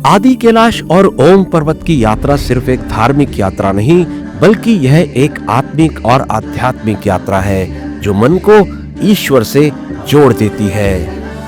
आदि कैलाश और ओम पर्वत की यात्रा सिर्फ एक धार्मिक यात्रा नहीं, बल्कि यह एक आत्मिक और आध्यात्मिक यात्रा है जो मन को ईश्वर से जोड़ देती है।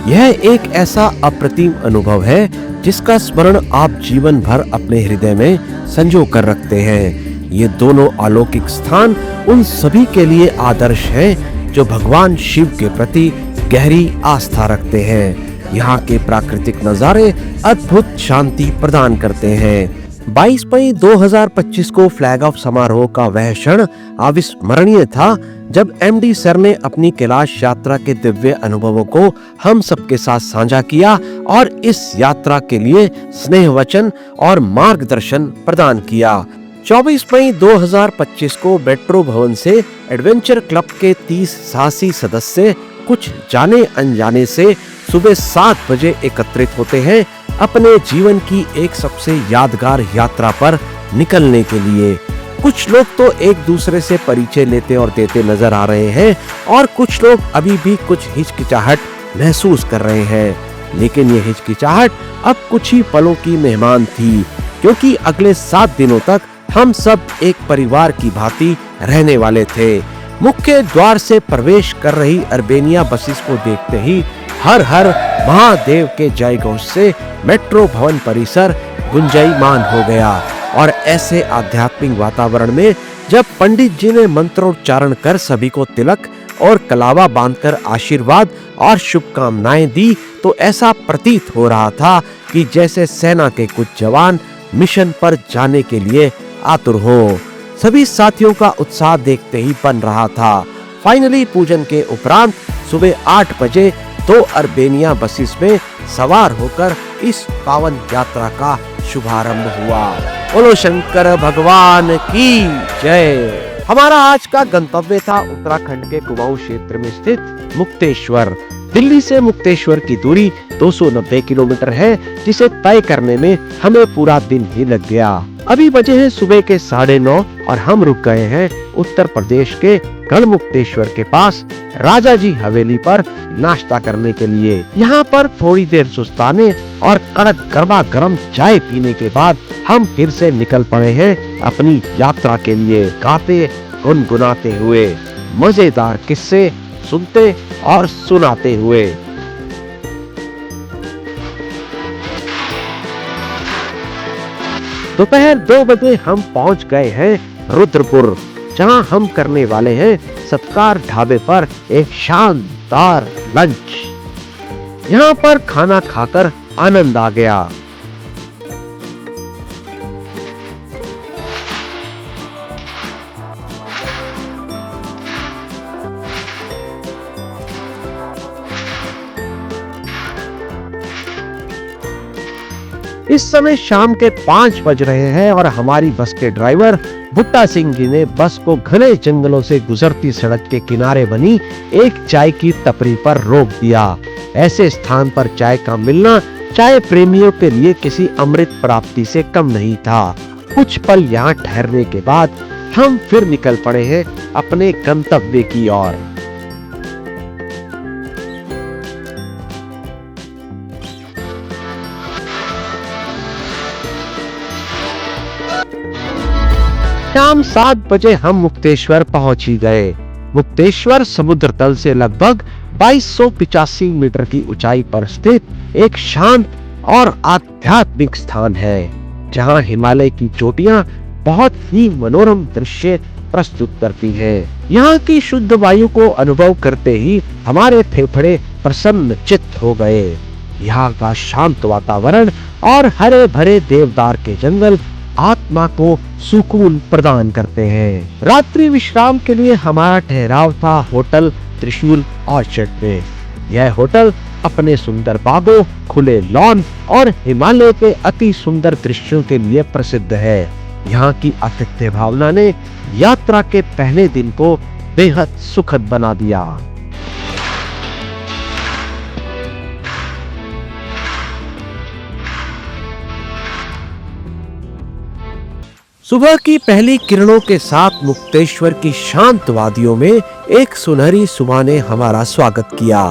यह एक ऐसा अप्रतिम अनुभव है जिसका स्मरण आप जीवन भर अपने हृदय में संजो कर रखते हैं। ये दोनों अलौकिक स्थान उन सभी के लिए आदर्श हैं जो भगवान शिव के प्रति गहरी आस्था रखते हैं। यहाँ के प्राकृतिक नजारे अद्भुत शांति प्रदान करते हैं। 22 मई 2025 को फ्लैग ऑफ समारोह का वह क्षण अविस्मरणीय था जब एमडी सर ने अपनी कैलाश यात्रा के दिव्य अनुभवों को हम सबके साथ साझा किया और इस यात्रा के लिए स्नेह वचन और मार्गदर्शन प्रदान किया। 24 मई 2025 को मेट्रो भवन से एडवेंचर क्लब के 30 साहसी सदस्य कुछ जाने अनजाने से सुबह 7 बजे एकत्रित होते हैं अपने जीवन की एक सबसे यादगार यात्रा पर निकलने के लिए। कुछ लोग तो एक दूसरे से परिचय लेते और देते नजर आ रहे हैं और कुछ लोग अभी भी कुछ हिचकिचाहट महसूस कर रहे हैं, लेकिन ये हिचकिचाहट अब कुछ ही पलों की मेहमान थी, क्योंकि अगले 7 दिनों तक हम सब एक परिवार की भांति रहने वाले थे। मुख्य द्वार से प्रवेश कर रही अर्बेनिया बसेस को देखते ही हर हर महादेव के जय घोष से मेट्रो भवन परिसर गुंजायमान हो गया और ऐसे आध्यात्मिक वातावरण में जब पंडित जी ने मंत्रोच्चारण कर सभी को तिलक और कलावा बांधकर आशीर्वाद और शुभकामनाएं दी, तो ऐसा प्रतीत हो रहा था कि जैसे सेना के कुछ जवान मिशन पर जाने के लिए आतुर हो। सभी साथियों का उत्साह देखते ही बन रहा था। फाइनली पूजन के उपरांत सुबह 8 बजे 2 अर्बेनिया बसेस में सवार होकर इस पावन यात्रा का शुभारंभ हुआ। बोलो शंकर भगवान की जय। हमारा आज का गंतव्य था उत्तराखंड के कुमाऊं क्षेत्र में स्थित मुक्तेश्वर। दिल्ली से मुक्तेश्वर की दूरी 290 किलोमीटर है, जिसे तय करने में हमें पूरा दिन ही लग गया। अभी बजे हैं सुबह के 9:30 और हम रुक गए हैं उत्तर प्रदेश के गढ़मुक्तेश्वर के पास राजा जी हवेली पर नाश्ता करने के लिए। यहाँ पर थोड़ी देर सुस्ताने और कड़क गर्मा गर्म चाय पीने के बाद हम फिर से निकल पड़े हैं अपनी यात्रा के लिए, गाते गुनगुनाते हुए, मजेदार किस्से सुनते और सुनाते हुए। दोपहर 2 बजे हम पहुंच गए हैं रुद्रपुर, जहां हम करने वाले हैं सत्कार ढाबे पर एक शानदार लंच। यहां पर खाना खाकर आनंद आ गया। इस समय शाम के 5 बज रहे हैं और हमारी बस के ड्राइवर भुट्टा सिंह जी ने बस को घने जंगलों से गुजरती सड़क के किनारे बनी एक चाय की टपरी पर रोक दिया। ऐसे स्थान पर चाय का मिलना चाय प्रेमियों के लिए किसी अमृत प्राप्ति से कम नहीं था। कुछ पल यहाँ ठहरने के बाद हम फिर निकल पड़े हैं अपने गंतव्य की ओर। शाम 7 बजे हम मुक्तेश्वर पहुंच ही गए। मुक्तेश्वर समुद्र तल से लगभग 2285 मीटर की ऊंचाई पर स्थित एक शांत और आध्यात्मिक स्थान है, जहां हिमालय की चोटियां बहुत ही मनोरम दृश्य प्रस्तुत करती हैं। यहाँ की शुद्ध वायु को अनुभव करते ही हमारे फेफड़े प्रसन्न चित्त हो गए। यहाँ का शांत वातावरण और हरे भरे देवदार के जंगल आत्मा को सुकून प्रदान करते हैं। रात्रि विश्राम के लिए हमारा ठहराव था होटल त्रिशूल ऑर्चर्ड में। यह होटल अपने सुंदर बागों, खुले लॉन और हिमालय के अति सुंदर दृश्यों के लिए प्रसिद्ध है। यहाँ की आतिथ्य भावना ने यात्रा के पहले दिन को बेहद सुखद बना दिया। सुबह की पहली किरणों के साथ मुक्तेश्वर की शांत वादियों में एक सुनहरी सुबह ने हमारा स्वागत किया।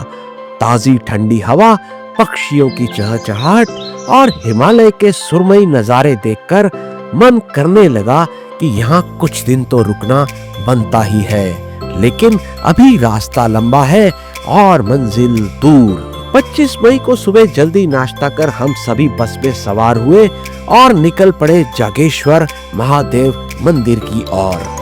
ताजी ठंडी हवा पक्षियों की चहचहाट और हिमालय के सुरमई नजारे देखकर मन करने लगा कि यहाँ कुछ दिन तो रुकना बनता ही है। लेकिन अभी रास्ता लंबा है और मंजिल दूर। 25 मई को सुबह जल्दी नाश्ता कर हम सभी बस में सवार हुए और निकल पड़े जागेश्वर महादेव मंदिर की ओर।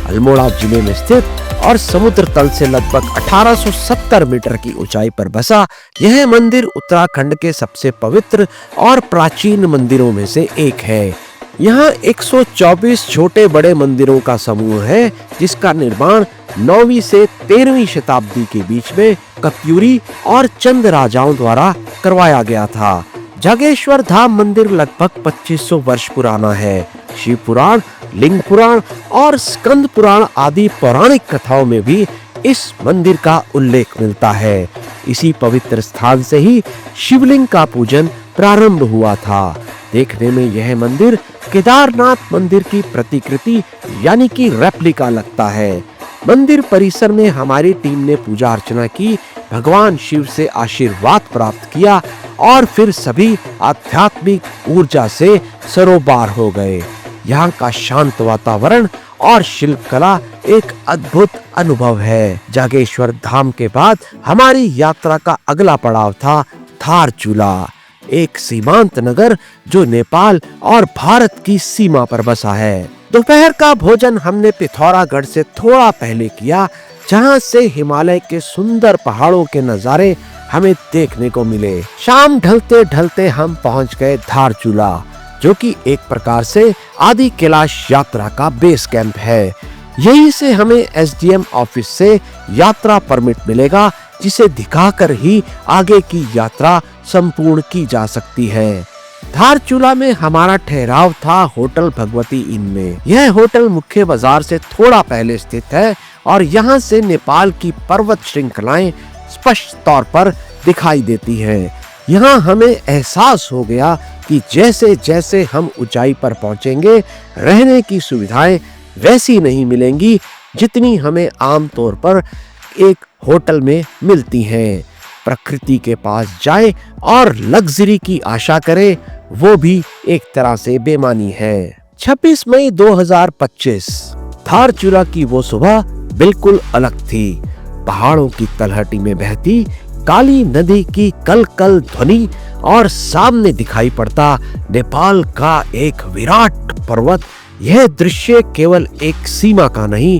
अल्मोड़ा जिले में स्थित और समुद्र तल से लगभग 1870 मीटर की ऊंचाई पर बसा यह मंदिर उत्तराखंड के सबसे पवित्र और प्राचीन मंदिरों में से एक है। यहाँ 124 छोटे बड़े मंदिरों का समूह है, जिसका निर्माण 9वीं से 13वीं शताब्दी के बीच में कप्यूरी और चंद राजाओं द्वारा करवाया गया था। जागेश्वर धाम मंदिर लगभग 2500 वर्ष पुराना है। शिव पुराण, लिंग पुराण और स्कंद पुराण आदि पौराणिक कथाओं में भी इस मंदिर का उल्लेख मिलता है। इसी पवित्र स्थान से ही शिवलिंग का पूजन प्रारंभ हुआ था। देखने में यह मंदिर केदारनाथ मंदिर की प्रतिकृति यानी कि रेप्लिका लगता है। मंदिर परिसर में हमारी टीम ने पूजा अर्चना की, भगवान शिव से आशीर्वाद प्राप्त किया और फिर सभी आध्यात्मिक ऊर्जा से सरोबार हो गए। यहाँ का शांत वातावरण और शिल्पकला एक अद्भुत अनुभव है। जागेश्वर धाम के बाद हमारी यात्रा का अगला पड़ाव था धारचूला, एक सीमांत नगर जो नेपाल और भारत की सीमा पर बसा है। दोपहर का भोजन हमने पिथौरागढ़ से थोड़ा पहले किया, जहाँ से हिमालय के सुंदर पहाड़ों के नजारे हमें देखने को मिले। शाम ढलते ढलते हम पहुँच गए धारचूला, जो कि एक प्रकार से आदि कैलाश यात्रा का बेस कैंप है। यहीं से हमें एसडीएम ऑफिस से यात्रा परमिट मिलेगा, जिसे दिखाकर ही आगे की यात्रा संपूर्ण की जा सकती है। धारचूला में हमारा ठहराव था होटल भगवती इन में। यह होटल मुख्य बाजार से थोड़ा पहले स्थित है और यहाँ से नेपाल की पर्वत श्रृंखलाएं स्पष्ट तौर पर दिखाई देती हैं। यहाँ हमें एहसास हो गया कि जैसे जैसे हम ऊंचाई पर पहुंचेंगे, रहने की सुविधाएं वैसी नहीं मिलेंगी जितनी हमें आमतौर पर एक होटल में मिलती हैं। प्रकृति के पास जाए और लग्जरी की आशा करे, वो भी एक तरह से बेमानी है। 26 मई 2025 धारचूला की वो सुबह बिल्कुल अलग थी। पहाड़ों की तलहटी में बहती काली नदी की कल कल ध्वनि और सामने दिखाई पड़ता नेपाल का एक विराट पर्वत। यह दृश्य केवल एक सीमा का नहीं,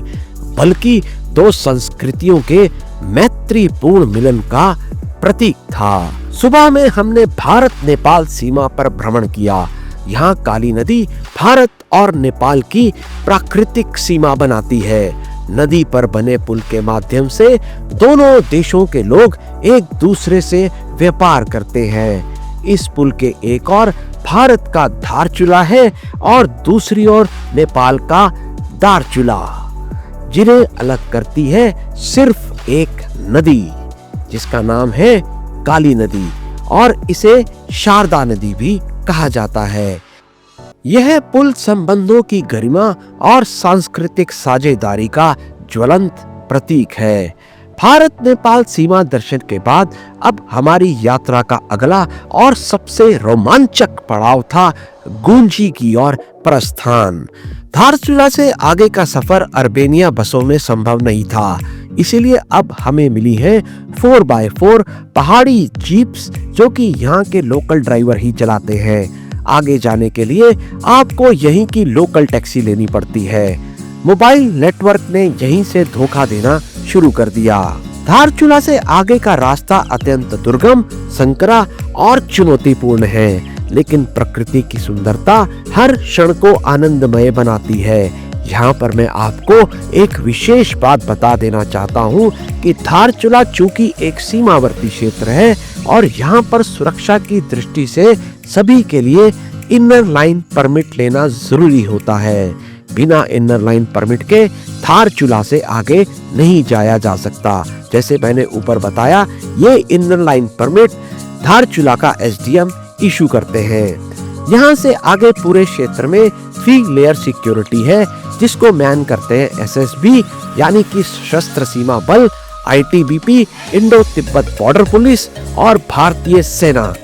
बल्कि दो संस्कृतियों के मैत्रीपूर्ण मिलन का प्रतीक था। सुबह में हमने भारत नेपाल सीमा पर भ्रमण किया। यहाँ काली नदी भारत और नेपाल की प्राकृतिक सीमा बनाती है। नदी पर बने पुल के माध्यम से दोनों देशों के लोग एक दूसरे से व्यापार करते हैं। इस पुल के एक और भारत का धारचूला है और दूसरी ओर नेपाल का दारचूला, जिन्हें अलग करती है सिर्फ एक नदी, जिसका नाम है काली नदी और इसे शारदा नदी भी कहा जाता है। यह पुल संबंधों की गरिमा और सांस्कृतिक साझेदारी का ज्वलंत प्रतीक है। भारत नेपाल सीमा दर्शन के बाद अब हमारी यात्रा का अगला और सबसे रोमांचक पड़ाव था गुंजी की ओर प्रस्थान। धारचूला से आगे का सफर अर्मेनिया बसों में संभव नहीं था, इसीलिए अब हमें मिली है 4x4 पहाड़ी जीप्स, जो कि यहाँ के लोकल ड्राइवर ही चलाते हैं। आगे जाने के लिए आपको यहीं की लोकल टैक्सी लेनी पड़ती है। मोबाइल नेटवर्क ने यहीं से धोखा देना शुरू कर दिया। धारचूला से आगे का रास्ता अत्यंत दुर्गम, संकरा और चुनौतीपूर्ण है, लेकिन प्रकृति की सुंदरता हर क्षण को आनंदमय बनाती है। यहाँ पर मैं आपको एक विशेष बात बता देना चाहता हूँ कि धारचूला चूंकि एक सीमावर्ती क्षेत्र है और यहाँ पर सुरक्षा की दृष्टि से सभी के लिए इनर लाइन परमिट लेना जरूरी होता है। बिना इनर लाइन परमिट के धारचूला से आगे नहीं जाया जा सकता। जैसे मैंने ऊपर बताया, ये इनर लाइन परमिट धारचूला का एसडीएम इशू करते हैं। यहाँ से आगे पूरे क्षेत्र में 3 लेयर सिक्योरिटी है, जिसको मैन करते हैं एसएसबी यानी कि सशस्त्र सीमा बल, ITBP, Indo Tibet border police और भारतीय सेना।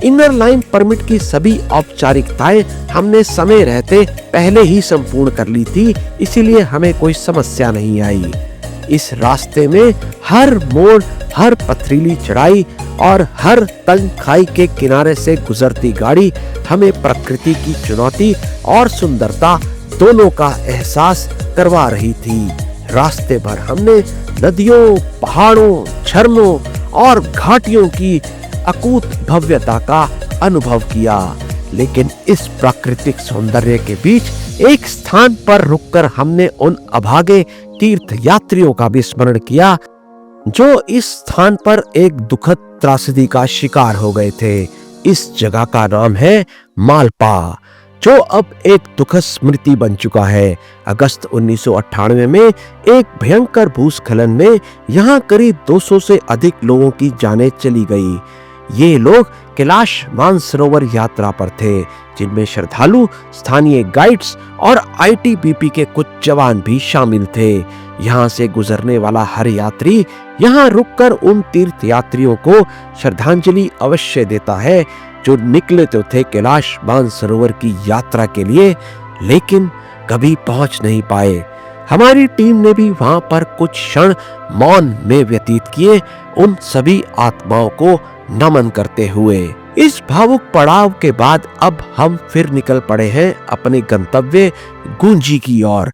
इनर लाइन परमिट की सभी औपचारिकताएं हमने समय रहते पहले ही संपूर्ण कर ली थी, इसीलिए हमें कोई समस्या नहीं आई। इस रास्ते में हर मोड़, हर पथरीली चढ़ाई और हर तंग खाई के किनारे से गुजरती गाड़ी हमें प्रकृति की चुनौती और सुंदरता दोनों का एहसास करवा रही थी। रास्ते भर हमने नदियों, पहाड़ों, झरनों और घाटियों की अकूत भव्यता का अनुभव किया, लेकिन इस प्राकृतिक सौंदर्य के बीच एक स्थान पर रुककर हमने उन अभागे तीर्थ यात्रियों का भी स्मरण किया जो इस स्थान पर एक दुखद त्रासदी का शिकार हो गए थे। इस जगह का नाम है मालपा, जो अब एक दुखद स्मृति बन चुका है। अगस्त 1998 में एक भयंकर भूस्खलन में यहाँ करीब 200 से अधिक लोगों की जानें चली गई। ये लोग कैलाश मानसरोवर यात्रा पर थे, जिनमें श्रद्धालु, स्थानीय गाइड्स और आईटीबीपी के कुछ जवान भी शामिल थे। यहाँ से गुजरने वाला हर यात्री यहाँ रुककर उन तीर्थ यात्रियों को श्रद्धांजलि अवश्य देता है, जो निकले तो थे कैलाश मानसरोवर की यात्रा के लिए, लेकिन कभी पहुंच नहीं पाए। हमारी टीम ने भी वहां पर कुछ क्षण मौन में व्यतीत किए, उन सभी आत्माओं को नमन करते हुए। इस भावुक पड़ाव के बाद अब हम फिर निकल पड़े हैं अपने गंतव्य गुंजी की ओर।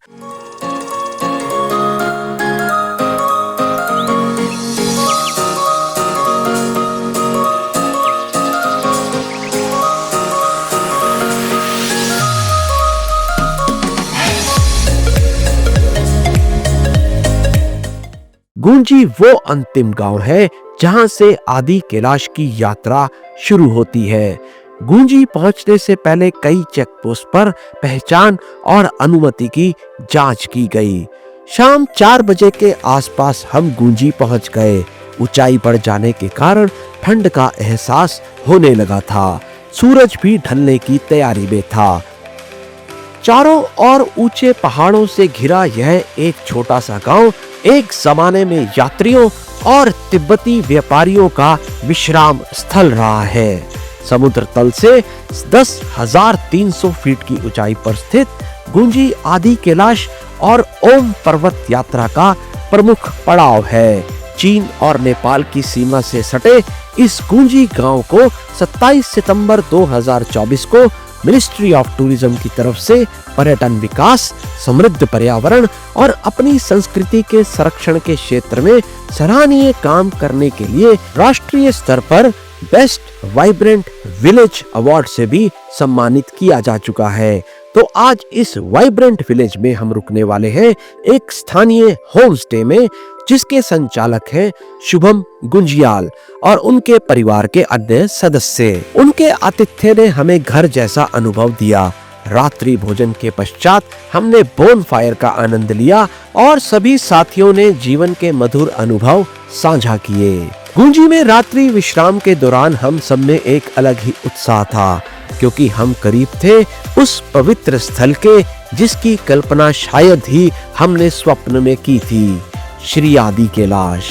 गुंजी वो अंतिम गांव है जहां से आदि कैलाश की यात्रा शुरू होती है। गुंजी पहुंचने से पहले कई चेक पोस्ट पर पहचान और अनुमति की जांच की गई। शाम 4 बजे के आसपास हम गुंजी पहुंच गए। ऊंचाई बढ़ जाने के कारण ठंड का एहसास होने लगा था। सूरज भी ढलने की तैयारी में था। चारों ओर ऊंचे पहाड़ों से घिरा यह एक छोटा सा गांव एक जमाने में यात्रियों और तिब्बती व्यापारियों का विश्राम स्थल रहा है। समुद्र तल से 10,300 फीट की ऊंचाई पर स्थित गुंजी आदि कैलाश और ओम पर्वत यात्रा का प्रमुख पड़ाव है। चीन और नेपाल की सीमा से सटे इस गुंजी गांव को 27 सितंबर 2024 को मिनिस्ट्री ऑफ टूरिज्म की तरफ से पर्यटन विकास, समृद्ध पर्यावरण और अपनी संस्कृति के संरक्षण के क्षेत्र में सराहनीय काम करने के लिए राष्ट्रीय स्तर पर बेस्ट वाइब्रेंट विलेज अवार्ड से भी सम्मानित किया जा चुका है। तो आज इस वाइब्रेंट विलेज में हम रुकने वाले हैं एक स्थानीय होम स्टे में, जिसके संचालक हैं शुभम गुंजियाल और उनके परिवार के अन्य सदस्य। उनके आतिथ्य ने हमें घर जैसा अनुभव दिया। रात्रि भोजन के पश्चात हमने बोन फायर का आनंद लिया और सभी साथियों ने जीवन के मधुर अनुभव साझा किए। गुंजी में रात्रि विश्राम के दौरान हम सब में एक अलग ही उत्साह था, क्योंकि हम करीब थे उस पवित्र स्थल के जिसकी कल्पना शायद ही हमने स्वप्न में की थी, श्री आदि कैलाश।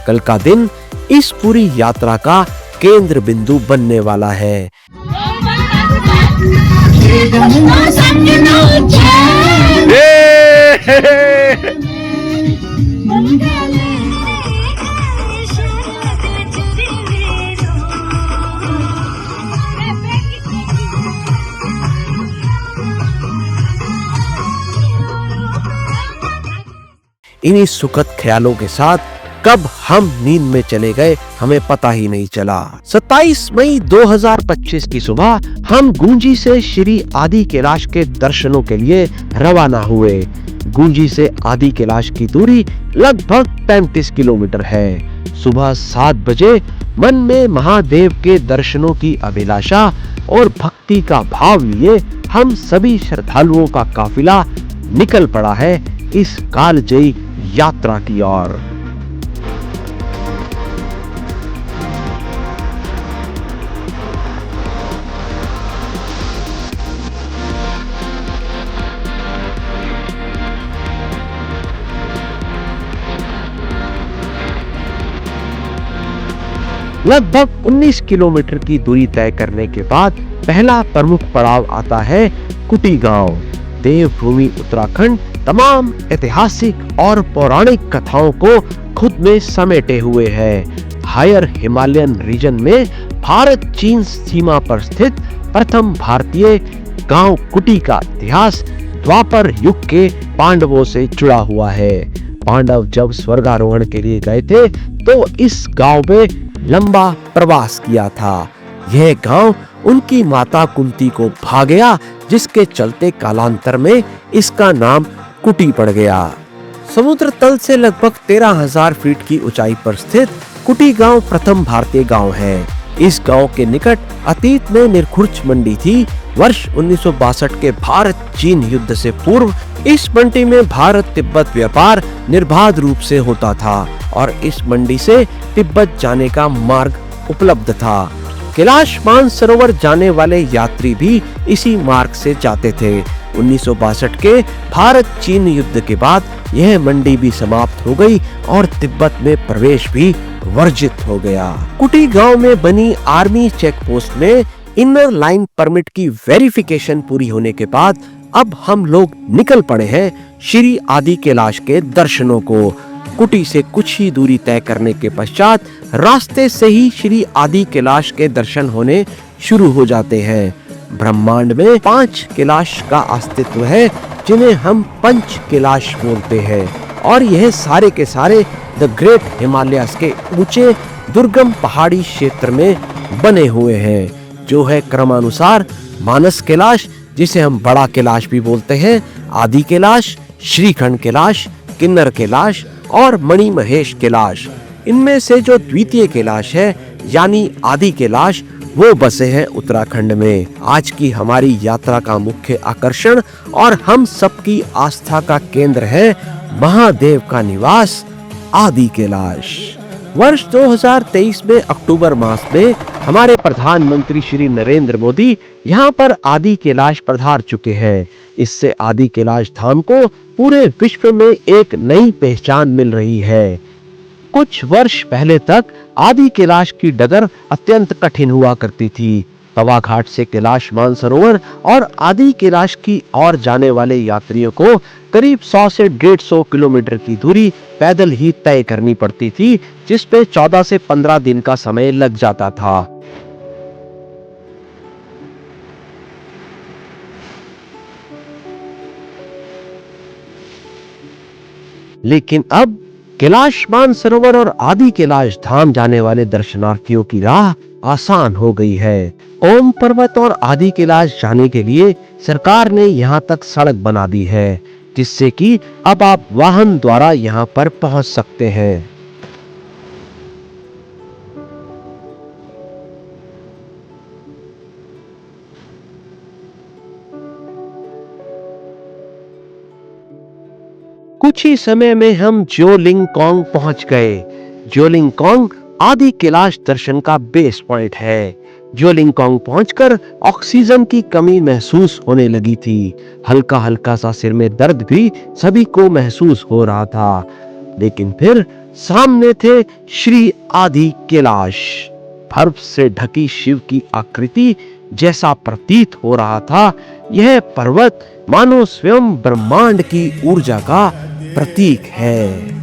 कल का दिन इस पूरी यात्रा का केंद्र बिंदु बनने वाला है। इन्हीं सुखद ख्यालों के साथ कब हम नींद में चले गए हमें पता ही नहीं चला। 27 मई 2025 की सुबह हम गुंजी से श्री आदि कैलाश के दर्शनों के लिए रवाना हुए। गुंजी से आदि कैलाश की दूरी लगभग 35 किलोमीटर है। सुबह 7 बजे मन में महादेव के दर्शनों की अभिलाषा और भक्ति का भाव लिए हम सभी श्रद्धालुओं का काफिला निकल पड़ा है इस कालजयी यात्रा की ओर। लगभग 19 किलोमीटर की दूरी तय करने के बाद पहला प्रमुख पड़ाव आता है कुटी गांव। देवभूमि उत्तराखंड तमाम ऐतिहासिक और पौराणिक कथाओं को खुद में समेटे हुए है। हायर हिमालयन रीजन में भारत चीन सीमा पर स्थित प्रथम भारतीय गांव कुटी का इतिहास द्वापर युग के पांडवों से जुड़ा हुआ है। पांडव जब स्वर्गारोहण के लिए गए थे तो इस गांव में लंबा प्रवास किया था। यह गांव उनकी माता कुंती को भा गया, जिसके चलते कालांतर में इसका नाम कुटी पड़ गया। समुद्र तल से लगभग 13,000 फीट की ऊंचाई पर स्थित कुटी गांव प्रथम भारतीय गांव है। इस गांव के निकट अतीत में निरखुर्च मंडी थी। वर्ष 1962 के भारत चीन युद्ध से पूर्व इस मंडी में भारत तिब्बत व्यापार निर्बाध रूप से होता था और इस मंडी से तिब्बत जाने का मार्ग उपलब्ध था। कैलाश मानसरोवर जाने वाले यात्री भी इसी मार्ग से जाते थे। 1962 के भारत चीन युद्ध के बाद यह मंडी भी समाप्त हो गई और तिब्बत में प्रवेश भी वर्जित हो गया। कुटी गांव में बनी आर्मी चेक पोस्ट में इनर लाइन परमिट की वेरिफिकेशन पूरी होने के बाद अब हम लोग निकल पड़े हैं श्री आदि कैलाश के दर्शनों को। कुटी से कुछ ही दूरी तय करने के पश्चात रास्ते से ही श्री आदि कैलाश के दर्शन होने शुरू हो जाते हैं। ब्रह्मांड में 5 कैलाश का अस्तित्व है, जिन्हें हम पंच कैलाश बोलते हैं, और यह सारे के सारे द ग्रेट हिमालयस के ऊंचे दुर्गम पहाड़ी क्षेत्र में बने हुए हैं, जो है क्रमानुसार मानस कैलाश, जिसे हम बड़ा कैलाश भी बोलते हैं, आदि कैलाश, श्रीखंड कैलाश, किन्नर कैलाश और मणि महेश कैलाश। इनमें से जो द्वितीय कैलाश है यानी आदि कैलाश, वो बसे हैं उत्तराखंड में। आज की हमारी यात्रा का मुख्य आकर्षण और हम सबकी आस्था का केंद्र है महादेव का निवास आदि कैलाश। वर्ष 2023 में अक्टूबर मास में हमारे प्रधानमंत्री श्री नरेंद्र मोदी यहाँ पर आदि कैलाश पधार चुके हैं। इससे आदि कैलाश धाम को पूरे विश्व में एक नई पहचान मिल रही है। कुछ वर्ष पहले तक आदि कैलाश की डगर अत्यंत कठिन हुआ करती थी। तवा घाट से कैलाश मानसरोवर और आदि कैलाश की ओर जाने वाले यात्रियों को करीब 100 से 150 किलोमीटर की दूरी पैदल ही तय करनी पड़ती थी, जिस पे 14 से 15 दिन का समय लग जाता था। लेकिन अब कैलाश मानसरोवर और आदि कैलाश धाम जाने वाले दर्शनार्थियों की राह आसान हो गई है। ओम पर्वत और आदि कैलाश जाने के लिए सरकार ने यहाँ तक सड़क बना दी है, जिससे कि अब आप वाहन द्वारा यहाँ पर पहुँच सकते हैं। कुछ ही समय में हम ज्योलिंगकोंग पहुंच गए। ज्योलिंगकोंग आदि कैलाश दर्शन का बेस पॉइंट है। ज्योलिंगकोंग पहुंचकर ऑक्सीजन की कमी महसूस होने लगी थी। हल्का हल्का सा सिर में दर्द भी सभी को महसूस हो रहा था। लेकिन फिर सामने थे श्री आदि कैलाश। बर्फ से ढकी शिव की आकृति जैसा प्रतीत हो रहा था। यह पर्वत मानो स्वयं ब्रह्मांड की ऊर्जा का प्रतीक है।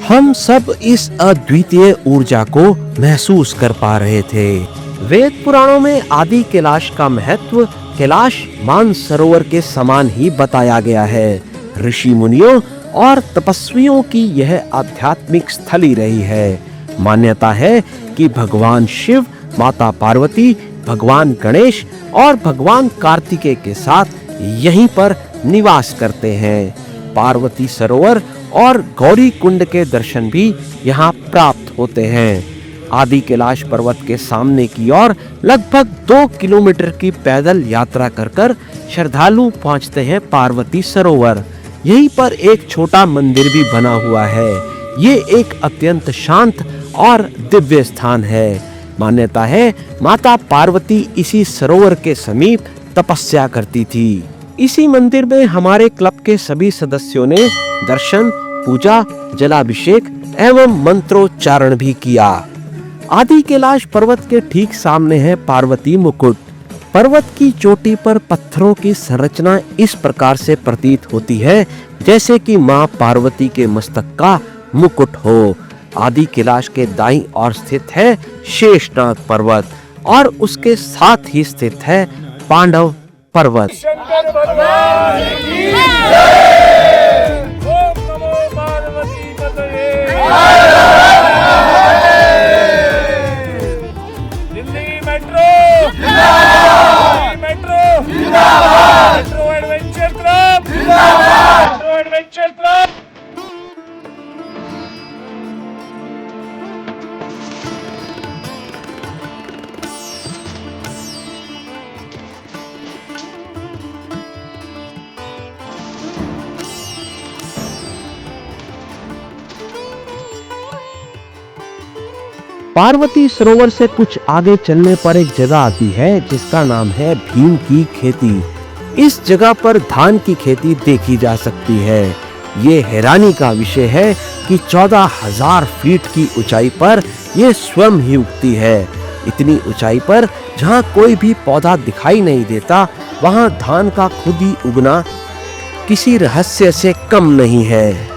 हम सब इस अद्वितीय ऊर्जा को महसूस कर पा रहे थे। वेद पुराणों में आदि कैलाश का महत्व कैलाश मानसरोवर के समान ही बताया गया है। ऋषि मुनियों और तपस्वियों की यह आध्यात्मिक स्थली रही है। मान्यता है कि भगवान शिव, माता पार्वती, भगवान गणेश और भगवान कार्तिकेय के साथ यहीं पर निवास करते हैं। पार्वती सरोवर और गौरी कुंड के दर्शन भी यहाँ प्राप्त होते हैं। आदि कैलाश पर्वत के सामने की ओर लगभग 2 किलोमीटर की पैदल यात्रा कर श्रद्धालु पहुँचते हैं पार्वती सरोवर। यहीं पर एक छोटा मंदिर भी बना हुआ है। ये एक अत्यंत शांत और दिव्य स्थान है। मान्यता है माता पार्वती इसी सरोवर के समीप तपस्या करती थी। इसी मंदिर में हमारे क्लब के सभी सदस्यों ने दर्शन, पूजा, जलाभिषेक एवं मंत्रोच्चारण भी किया। आदि कैलाश पर्वत के ठीक सामने है पार्वती मुकुट। पर्वत की चोटी पर पत्थरों की संरचना इस प्रकार से प्रतीत होती है जैसे कि मां पार्वती के मस्तक का मुकुट हो। आदि कैलाश के दाईं ओर स्थित है शेषनाग पर्वत और उसके साथ ही स्थित है पांडव पर्वत। शंकर भगवान की जय। ओम नमो पार्वती पतये। दिल्ली मेट्रो जिंदाबाद। मेट्रो जिंदाबाद। मेट्रो एडवेंचर क्लब जिंदाबाद। Metro adventure club. पार्वती सरोवर से कुछ आगे चलने पर एक जगह आती है जिसका नाम है भीम की खेती। इस जगह पर धान की खेती देखी जा सकती है। ये हैरानी का विषय है कि 14,000 फीट की ऊंचाई पर यह स्वयं ही उगती है। इतनी ऊंचाई पर जहाँ कोई भी पौधा दिखाई नहीं देता, वहाँ धान का खुद ही उगना किसी रहस्य से कम नहीं है।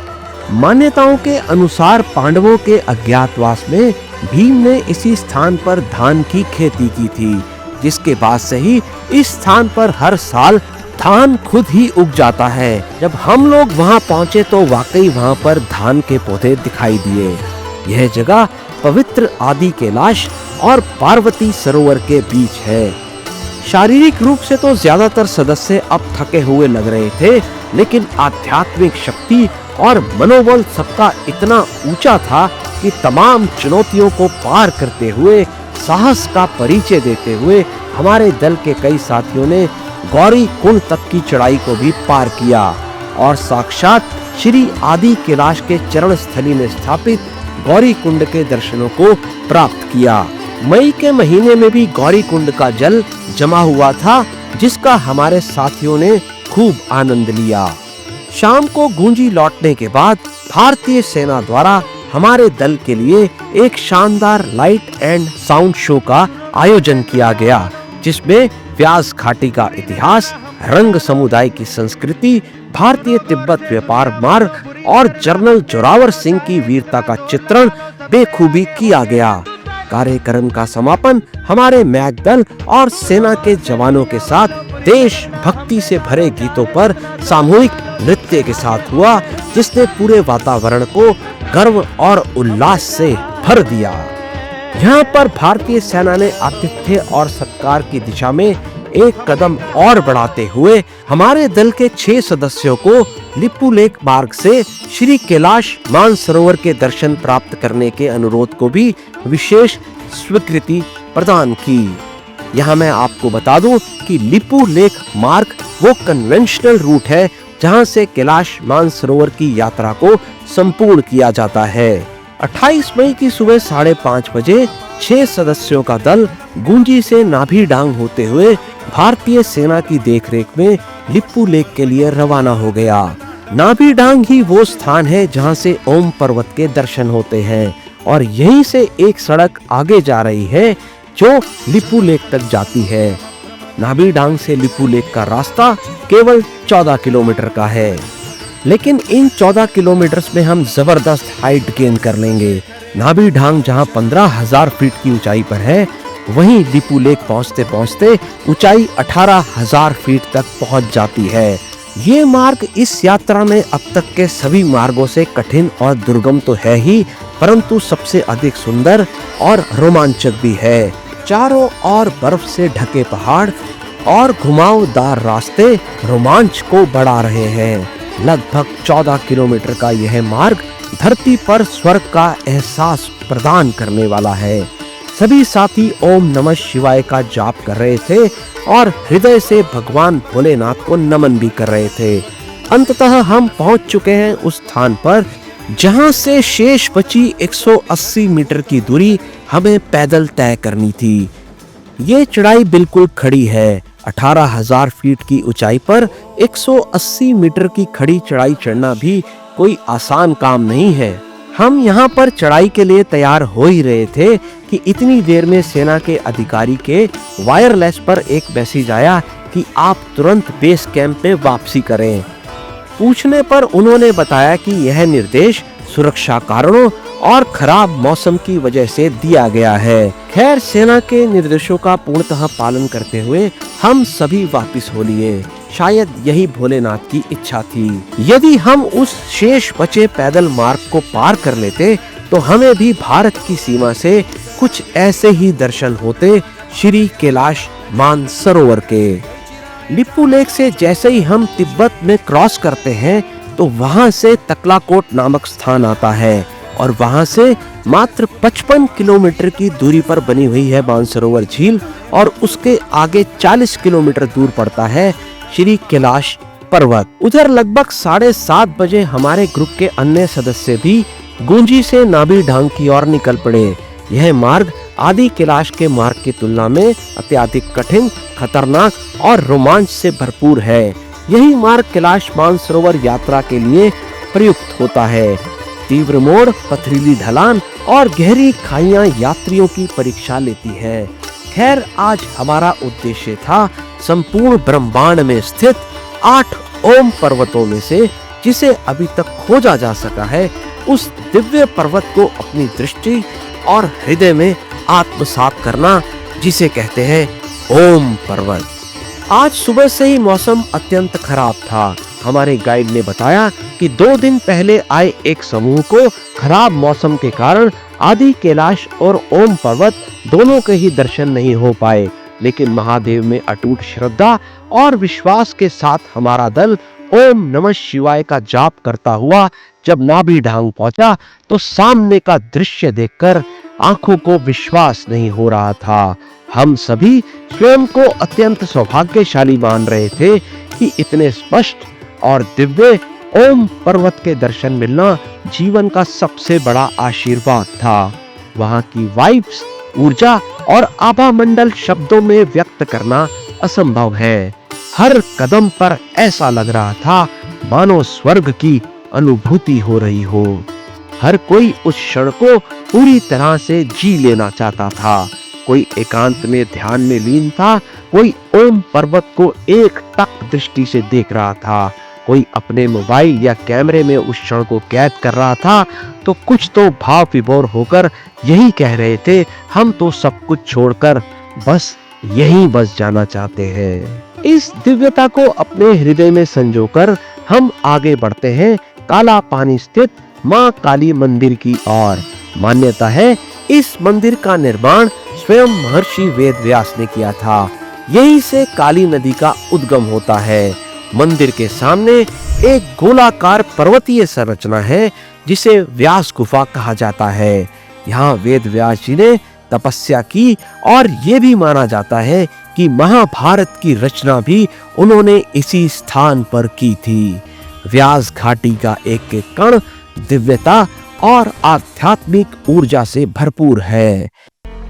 मान्यताओं के अनुसार पांडवों के अज्ञातवास में भीम ने इसी स्थान पर धान की खेती की थी, जिसके बाद से ही इस स्थान पर हर साल धान खुद ही उग जाता है। जब हम लोग वहां पहुंचे तो वाकई वहां पर धान के पौधे दिखाई दिए। यह जगह पवित्र आदि कैलाश और पार्वती सरोवर के बीच है। शारीरिक रूप से तो ज्यादातर सदस्य अब थके हुए लग रहे थे, लेकिन आध्यात्मिक शक्ति और मनोबल सबका इतना ऊंचा था कि तमाम चुनौतियों को पार करते हुए, साहस का परिचय देते हुए हमारे दल के कई साथियों ने गौरी कुंड तक की चढ़ाई को भी पार किया और साक्षात श्री आदि कैलाश के चरण स्थली में स्थापित गौरी कुंड के दर्शनों को प्राप्त किया। मई के महीने में भी गौरी कुंड का जल जमा हुआ था, जिसका हमारे साथियों ने खूब आनंद लिया। शाम को गूंजी लौटने के बाद भारतीय सेना द्वारा हमारे दल के लिए एक शानदार लाइट एंड साउंड शो का आयोजन किया गया, जिसमें व्यास घाटी का इतिहास, रंग समुदाय की संस्कृति, भारतीय तिब्बत व्यापार मार्ग और जनरल जोरावर सिंह की वीरता का चित्रण बेखूबी किया गया। कार्यक्रम का समापन हमारे मैक दल और सेना के जवानों के साथ देश भक्ति से भरे गीतों पर सामूहिक नृत्य के साथ हुआ, जिसने पूरे वातावरण को गर्व और उल्लास से भर दिया। यहाँ पर भारतीय सेना ने आतिथ्य और सत्कार की दिशा में एक कदम और बढ़ाते हुए हमारे दल के 6 सदस्यों को लिपू लेक मार्ग से श्री कैलाश मानसरोवर के दर्शन प्राप्त करने के अनुरोध को भी विशेष स्वीकृति प्रदान की। यहाँ मैं आपको बता दूं कि लिपू लेक मार्ग वो कन्वेंशनल रूट है जहाँ से कैलाश मानसरोवर की यात्रा को संपूर्ण किया जाता है। 28 मई की सुबह 5:30 बजे 6 सदस्यों का दल गूंजी से नाभी डांग होते हुए भारतीय सेना की देखरेख में लिपू लेक के लिए रवाना हो गया। नाभी डांग ही वो स्थान है जहां से ओम पर्वत के दर्शन होते हैं और यहीं से एक सड़क आगे जा रही है जो लिपू लेक तक जाती है। नाभी डांग से लिपू लेक का रास्ता केवल 14 किलोमीटर का है, लेकिन इन 14 किलोमीटर में हम जबरदस्त हाइट गेन कर लेंगे। नाभी डांग जहां 15,000 फीट की ऊंचाई पर है, वहीं लिपू लेक पहुंचते पहुंचते ऊंचाई 18,000 फीट तक पहुंच जाती है। ये मार्ग इस यात्रा में अब तक के सभी मार्गों से कठिन और दुर्गम तो है ही, परंतु सबसे अधिक सुंदर और रोमांचक भी है। चारों ओर बर्फ से ढके पहाड़ और घुमावदार रास्ते रोमांच को बढ़ा रहे हैं। लगभग 14 किलोमीटर का यह मार्ग धरती पर स्वर्ग का एहसास प्रदान करने वाला है। सभी साथी ओम नमः शिवाय का जाप कर रहे थे और हृदय से भगवान भोलेनाथ को नमन भी कर रहे थे। अंततः हम पहुंच चुके हैं उस स्थान पर जहां से शेष बची 180 मीटर की दूरी हमें पैदल तय करनी थी। ये चढ़ाई बिल्कुल खड़ी है। 18,000 फीट की ऊंचाई पर 180 मीटर की खड़ी चढ़ाई चढ़ना भी कोई आसान काम नहीं है। हम यहाँ पर चढ़ाई के लिए तैयार हो ही रहे थे कि इतनी देर में सेना के अधिकारी के वायरलेस पर एक मैसेज आया कि आप तुरंत बेस कैंप में वापसी करें। पूछने पर उन्होंने बताया कि यह निर्देश सुरक्षा कारणों और खराब मौसम की वजह से दिया गया है। खैर, सेना के निर्देशों का पूर्णतः पालन करते हुए हम सभी वापस हो लिए। शायद यही भोलेनाथ की इच्छा थी। यदि हम उस शेष बचे पैदल मार्ग को पार कर लेते तो हमें भी भारत की सीमा से कुछ ऐसे ही दर्शन होते श्री कैलाश मानसरोवर के। लिपू लेक से जैसे ही हम तिब्बत में क्रॉस करते हैं तो वहां से तकलाकोट नामक स्थान आता है और वहां से मात्र 55 किलोमीटर की दूरी पर बनी हुई है मानसरोवर झील और उसके आगे 40 किलोमीटर दूर पड़ता है श्री कैलाश पर्वत। उधर लगभग 7:30 बजे हमारे ग्रुप के अन्य सदस्य भी गुंजी से नाभी ढांग की ओर निकल पड़े। यह मार्ग आदि कैलाश के मार्ग की तुलना में अत्यधिक कठिन, खतरनाक और रोमांच से भरपूर है। यही मार्ग कैलाश मानसरोवर यात्रा के लिए प्रयुक्त होता है। तीव्र मोड़, पथरीली ढलान और गहरी खाइयां यात्रियों की परीक्षा लेती है। खैर, आज हमारा उद्देश्य था संपूर्ण ब्रह्मांड में स्थित 8 ओम पर्वतों में से जिसे अभी तक खोजा जा सका है उस दिव्य पर्वत को अपनी दृष्टि और हृदय में आत्मसात करना, जिसे कहते हैं ओम पर्वत। आज सुबह से ही मौसम अत्यंत खराब था। हमारे गाइड ने बताया कि 2 दिन पहले आए एक समूह को खराब मौसम के कारण आदि कैलाश और ओम पर्वत दोनों के ही दर्शन नहीं हो पाए, लेकिन महादेव में अटूट श्रद्धा और विश्वास के साथ हमारा दल ओम नमः शिवाय का जाप करता हुआ जब नाभी ढांग पहुंचा तो सामने का दृश्य देखकर आंखों को विश्वास नहीं हो रहा था। हम सभी स्वयं को अत्यंत सौभाग्यशाली मान रहे थे कि इतने स्पष्ट और दिव्य ओम पर्वत के दर्शन मिलना जीवन का सबसे बड़ा आशीर्वाद था। वहां की वाइब्स, ऊर्जा और आभा मंडल शब्दों में व्यक्त करना असंभव है। हर कदम पर ऐसा लग रहा था मानो स्वर्ग की अनुभूति हो रही हो। हर कोई उस क्षण को पूरी तरह से जी लेना चाहता था। कोई एकांत में ध्यान में लीन था, कोई ओम पर्वत को एक टक दृष्टि से देख रहा था, कोई अपने मोबाइल या कैमरे में उस क्षण को कैद कर रहा था, तो कुछ तो भाव विभोर होकर यही कह रहे थे, हम तो सब कुछ छोड़कर बस यहीं बस जाना चाहते हैं। इस दिव्यता को अपने हृदय में संजोकर हम आगे बढ़ते हैं काला पानी स्थित माँ काली मंदिर की ओर। मान्यता है इस मंदिर का निर्माण स्वयं महर्षि वेदव्यास ने किया था। यहीं से काली नदी का उद्गम होता है। मंदिर के सामने एक गोलाकार पर्वतीय संरचना है जिसे व्यास गुफा कहा जाता है। यहाँ वेदव्यास जी ने तपस्या की और ये भी माना जाता है कि महाभारत की रचना भी उन्होंने इसी स्थान पर की थी। व्यास घाटी का एक एक कण दिव्यता और आध्यात्मिक ऊर्जा से भरपूर है।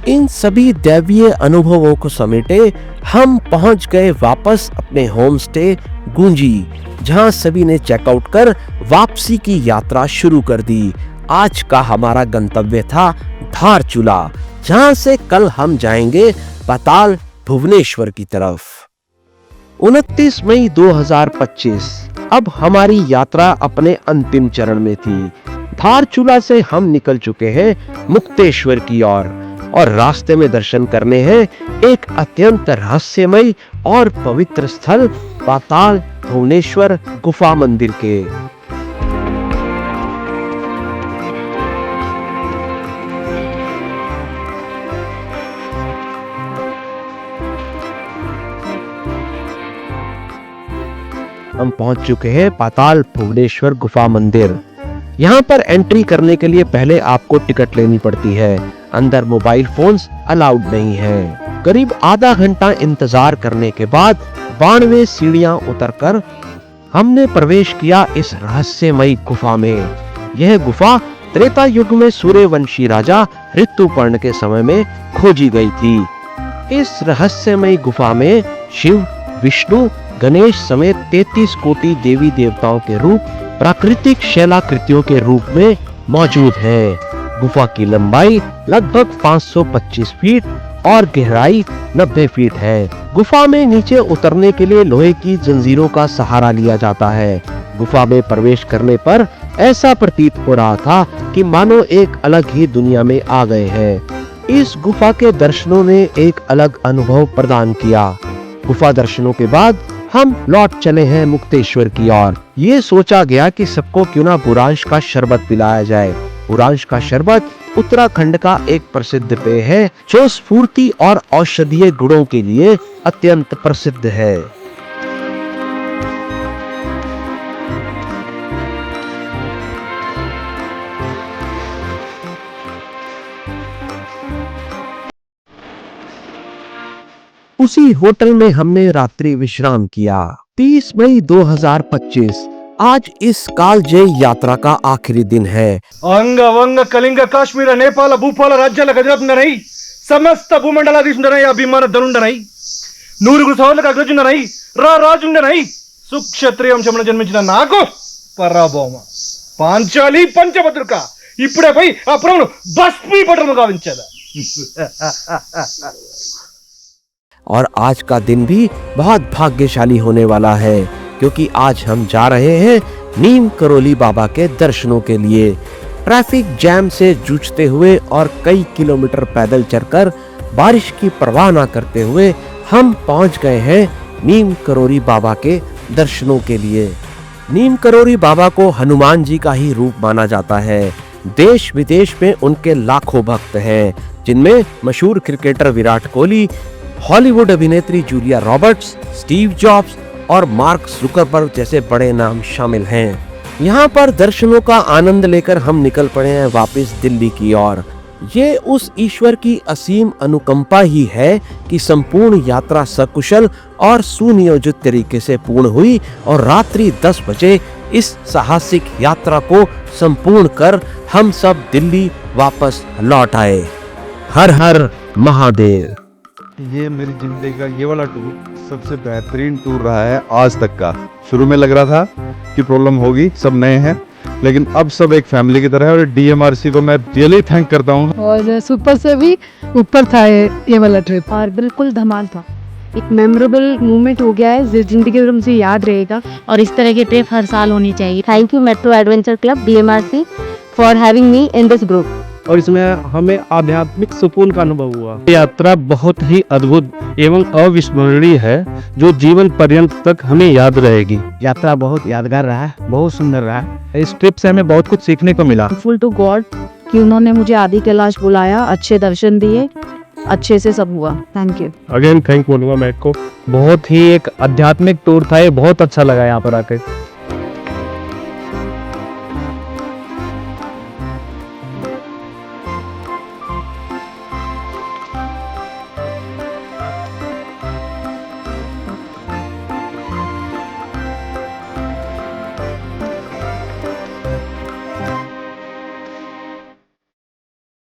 इन सभी दैवीय अनुभवों को समेटे हम पहुंच गए वापस अपने होम स्टे गुंजी, जहां सभी ने चेकआउट कर वापसी की यात्रा शुरू कर दी। आज का हमारा गंतव्य था धारचूला, जहां से कल हम जाएंगे पाताल भुवनेश्वर की तरफ। 29 मई 2025। अब हमारी यात्रा अपने अंतिम चरण में थी। धारचूला से हम निकल चुके हैं मुक्तेश्वर की ओर और रास्ते में दर्शन करने हैं एक अत्यंत रहस्यमय और पवित्र स्थल पाताल भुवनेश्वर गुफा मंदिर के। हम पहुंच चुके हैं पाताल भुवनेश्वर गुफा मंदिर। यहाँ पर एंट्री करने के लिए पहले आपको टिकट लेनी पड़ती है। अंदर मोबाइल फोन्स अलाउड नहीं है। करीब आधा घंटा इंतजार करने के बाद 92 सीढ़ियां उतरकर हमने प्रवेश किया इस रहस्यमयी गुफा में। यह गुफा त्रेता युग में सूर्यवंशी राजा ऋतुपर्ण के समय में खोजी गई थी। इस रहस्यमयी गुफा में शिव, विष्णु, गणेश समेत 33 कोटि देवी देवताओं के रूप प्राकृतिक शैलाकृतियों के रूप में मौजूद है। गुफा की लंबाई लगभग 525 फीट और गहराई 90 फीट है। गुफा में नीचे उतरने के लिए लोहे की जंजीरों का सहारा लिया जाता है। गुफा में प्रवेश करने पर ऐसा प्रतीत हो रहा था कि मानो एक अलग ही दुनिया में आ गए हैं। इस गुफा के दर्शनों ने एक अलग अनुभव प्रदान किया। गुफा दर्शनों के बाद हम लौट चले हैं मुक्तेश्वर की ओर। ये सोचा गया कि सबको क्यों ना बुरांश का शरबत पिलाया जाए। बुरांश का शरबत उत्तराखंड का एक प्रसिद्ध पेय है जो स्फूर्ति और औषधीय गुणों के लिए अत्यंत प्रसिद्ध है। उसी होटल में हमने रात्रि विश्राम किया। 30 मई 2025 आज इस कालजयी यात्रा का आखिरी दिन है। अंग वंग कलिंग काश्मीर नेपाल भूपाल राज्याల గజరత్నరై సమస్త భూమండలాధీశుండనై అభిమాన ధనుండనై నూరుగురు సోదరులకు అగ్రజుండనై రాజుండనై సుక్షత్రియ వంశమున జన్మించిన నాకు పరాభవమ పాంచాలి పంచభద్రుక ఇప్పుడే పోయి ఆ పురమును భస్మీపటము గావించదా। और आज का दिन भी बहुत भाग्यशाली होने वाला है क्योंकि आज हम जा रहे हैं नीम करोली बाबा के दर्शनों के लिए। ट्रैफिक जैम से जूझते हुए और कई किलोमीटर पैदल चलकर बारिश की परवाह न करते हुए हम पहुंच गए हैं नीम करोली बाबा के दर्शनों के लिए। नीम करोली बाबा को हनुमान जी का ही रूप माना जाता है। देश विदेश में उनके लाखों भक्त हैं, जिनमें मशहूर क्रिकेटर विराट कोहली, हॉलीवुड अभिनेत्री जूलिया रॉबर्ट्स, स्टीव जॉब्स और मार्क जुकरबर्ग जैसे बड़े नाम शामिल हैं। यहाँ पर दर्शनों का आनंद लेकर हम निकल पड़े हैं वापस दिल्ली की ओर। ये उस ईश्वर की असीम अनुकंपा ही है कि संपूर्ण यात्रा सकुशल और सुनियोजित तरीके से पूर्ण हुई और रात्रि 10 बजे इस साहसिक यात्रा को संपूर्ण कर हम सब दिल्ली वापस लौट आए। हर हर महादेव। ये मेरी जिंदगी का ये वाला टूर सबसे बेहतरीन टूर रहा है आज तक का। शुरू में लग रहा था कि प्रॉब्लम होगी, सब नए हैं, लेकिन अब सब एक फैमिली की तरह है और डीएमआरसी को मैं रियली थैंक करता हूँ। और सुपर से भी ऊपर था ये वाला ट्रिप और बिल्कुल धमाल था। एक मेमोरेबल मोमेंट हो गया है, जिंदगी में मुझे याद रहेगा और इस तरह की ट्रिप हर साल होनी चाहिए। Thank you metro adventure club DMRC for having me in this group. और इसमें हमें आध्यात्मिक सुकून का अनुभव हुआ। यात्रा बहुत ही अद्भुत एवं अविस्मरणीय है जो जीवन पर्यंत तक हमें याद रहेगी। यात्रा बहुत यादगार रहा है, बहुत सुंदर रहा है। इस ट्रिप से हमें बहुत कुछ सीखने को मिला। फुल टू गॉड कि उन्होंने मुझे आदि कैलाश बुलाया, अच्छे दर्शन दिए, अच्छे से सब हुआ। थैंक यू अगेन थैंक बोलूंगा मैं को। बहुत ही एक आध्यात्मिक टूर था, ये बहुत अच्छा लगा यहाँ पर आकर।